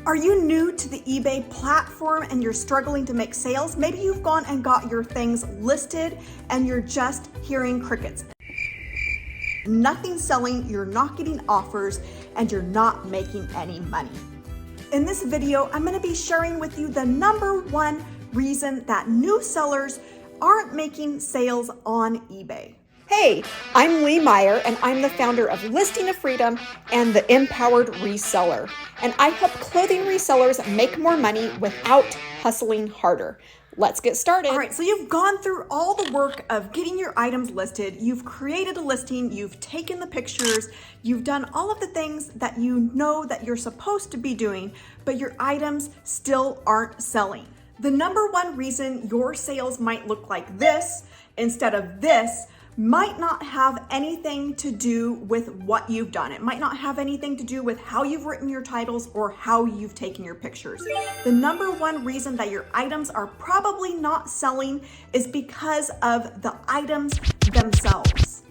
Are you new to the eBay platform and you're struggling to make sales? Maybe you've gone and got your things listed and you're just hearing crickets. Nothing's selling, you're not getting offers, and you're not making any money. In this video, I'm going to be sharing with you the number one reason that new sellers aren't making sales on eBay. Hey, I'm Lee Meyer, and I'm the founder of Listing of Freedom and the Empowered Reseller. And I help clothing resellers make more money without hustling harder. Let's get started. All right, so you've gone through all the work of getting your items listed. You've created a listing, you've taken the pictures, you've done all of the things that you know that you're supposed to be doing, but your items still aren't selling. The number one reason your sales might look like this instead of this might not have anything to do with what you've done. It might not have anything to do with how you've written your titles or how you've taken your pictures. The number one reason that your items are probably not selling is because of the items themselves.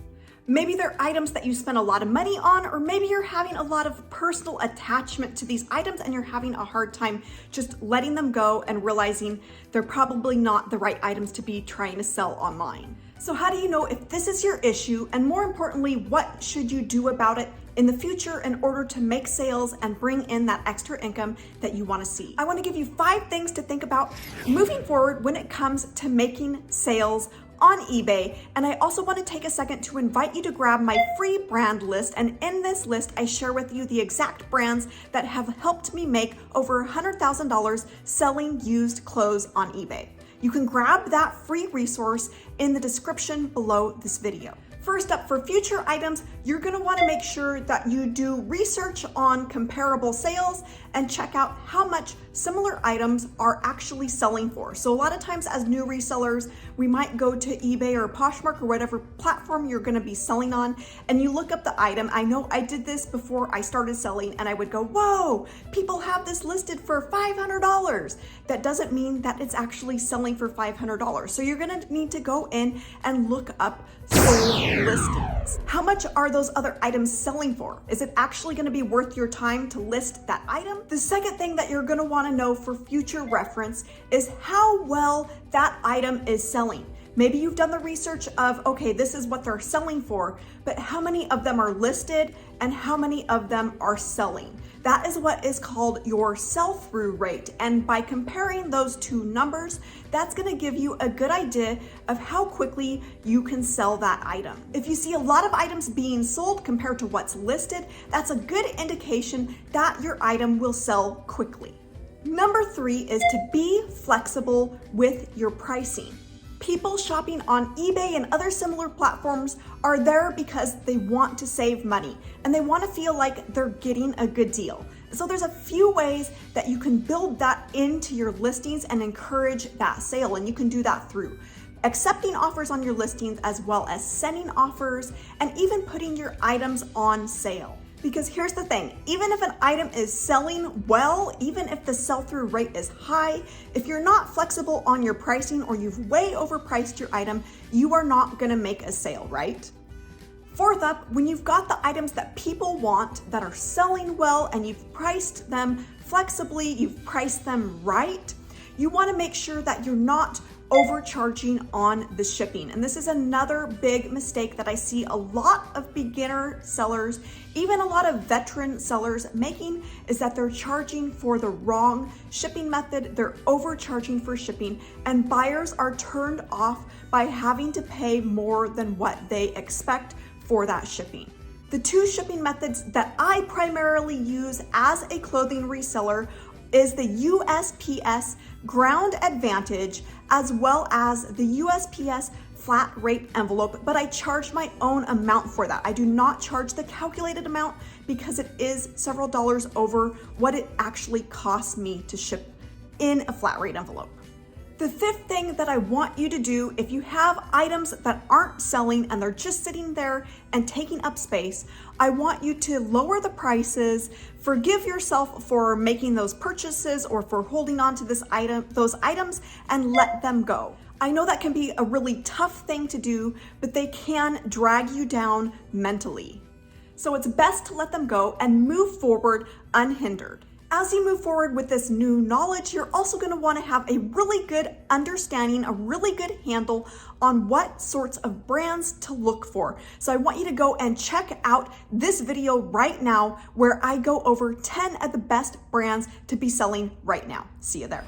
Maybe they're items that you spend a lot of money on, or maybe you're having a lot of personal attachment to these items and you're having a hard time just letting them go and realizing they're probably not the right items to be trying to sell online. So how do you know if this is your issue, and more importantly, what should you do about it in the future in order to make sales and bring in that extra income that you want to see? I want to give you 5 things to think about moving forward when it comes to making sales on eBay. And I also want to take a second to invite you to grab my free brand list. And in this list, I share with you the exact brands that have helped me make over $100,000 selling used clothes on eBay. You can grab that free resource in the description below this video. First up, for future items, you're going to want to make sure that you do research on comparable sales and check out how much similar items are actually selling for. So a lot of times as new resellers, we might go to eBay or Poshmark or whatever platform you're going to be selling on, and you look up the item. I know I did this before I started selling, and I would go, whoa, people have this listed for $500. That doesn't mean that it's actually selling for $500. So you're going to need to go in and look up sold listings. How much are those other items selling for? Is it actually going to be worth your time to list that item? The second thing that you're going to want to know for future reference is how well that item is selling. Maybe you've done the research of, okay, this is what they're selling for, but how many of them are listed and how many of them are selling? That is what is called your sell-through rate. And by comparing those two numbers, that's gonna give you a good idea of how quickly you can sell that item. If you see a lot of items being sold compared to what's listed, that's a good indication that your item will sell quickly. Number 3 is to be flexible with your pricing. People shopping on eBay and other similar platforms are there because they want to save money and they want to feel like they're getting a good deal. So there's a few ways that you can build that into your listings and encourage that sale. And you can do that through accepting offers on your listings, as well as sending offers and even putting your items on sale. Because here's the thing, even if an item is selling well, even if the sell-through rate is high, if you're not flexible on your pricing or you've way overpriced your item, you are not gonna make a sale, right? Fourth up, when you've got the items that people want that are selling well and you've priced them flexibly, you've priced them right, you wanna make sure that you're not overcharging on the shipping. And this is another big mistake that I see a lot of beginner sellers, even a lot of veteran sellers making, is that they're charging for the wrong shipping method. They're overcharging for shipping, and buyers are turned off by having to pay more than what they expect for that shipping. The 2 shipping methods that I primarily use as a clothing reseller is the USPS Ground Advantage, as well as the USPS flat rate envelope, but I charge my own amount for that. I do not charge the calculated amount because it is several dollars over what it actually costs me to ship in a flat rate envelope. The 5th thing that I want you to do, if you have items that aren't selling and they're just sitting there and taking up space, I want you to lower the prices, forgive yourself for making those purchases or for holding on to those items, and let them go. I know that can be a really tough thing to do, but they can drag you down mentally. So it's best to let them go and move forward unhindered. As you move forward with this new knowledge, you're also going to want to have a really good understanding, a really good handle on what sorts of brands to look for. So I want you to go and check out this video right now where I go over 10 of the best brands to be selling right now. See you there.